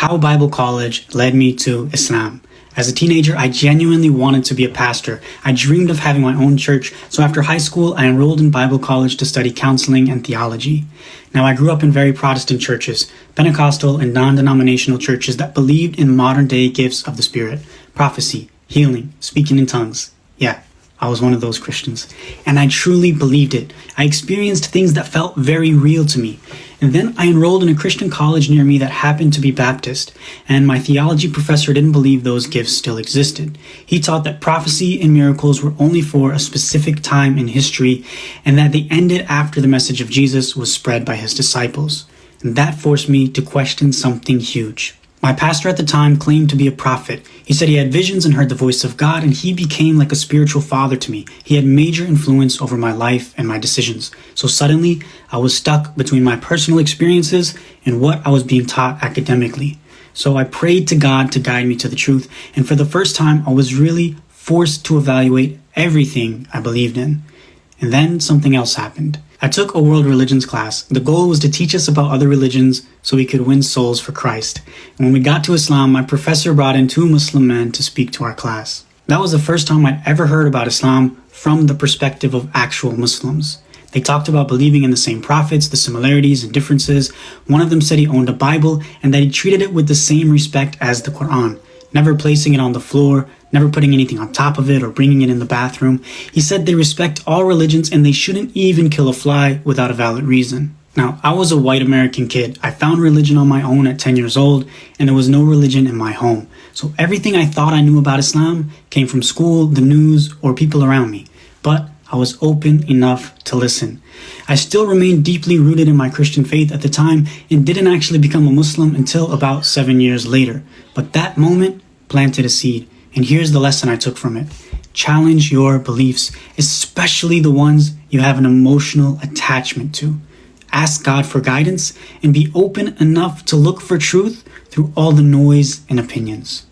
how Bible college led me to Islam. As a teenager, I genuinely wanted to be a pastor. I dreamed of having my own church, so after high school, I enrolled in Bible college to study counseling and theology. Now, I grew up in very Protestant churches, Pentecostal and non-denominational churches that believed in modern-day gifts of the Spirit, prophecy, healing, speaking in tongues. Yeah, I was one of those Christians, and I truly believed it. I experienced things that felt very real to me. And then I enrolled in a Christian college near me that happened to be Baptist, and my theology professor didn't believe those gifts still existed. He taught that prophecy and miracles were only for a specific time in history, and that they ended after the message of Jesus was spread by his disciples. And that forced me to question something huge. My pastor at the time claimed to be a prophet. He said he had visions and heard the voice of God, and he became like a spiritual father to me. He had major influence over my life and my decisions. So suddenly, I was stuck between my personal experiences and what I was being taught academically. So I prayed to God to guide me to the truth, and for the first time, I was really forced to evaluate everything I believed in. And then something else happened. I took a world religions class. The goal was to teach us about other religions so we could win souls for Christ. And when we got to Islam, my professor brought in 2 Muslim men to speak to our class. That was the first time I'd ever heard about Islam from the perspective of actual Muslims. They talked about believing in the same prophets, the similarities and differences. One of them said he owned a Bible and that he treated it with the same respect as the Quran, never placing it on the floor, never putting anything on top of it or bringing it in the bathroom. He said they respect all religions and they shouldn't even kill a fly without a valid reason. Now, I was a white American kid. I found religion on my own at 10 years old, and there was no religion in my home. So everything I thought I knew about Islam came from school, the news, or people around me. But I was open enough to listen. I still remained deeply rooted in my Christian faith at the time and didn't actually become a Muslim until about 7 years later. But that moment planted a seed. And here's the lesson I took from it. Challenge your beliefs, especially the ones you have an emotional attachment to. Ask God for guidance and be open enough to look for truth through all the noise and opinions.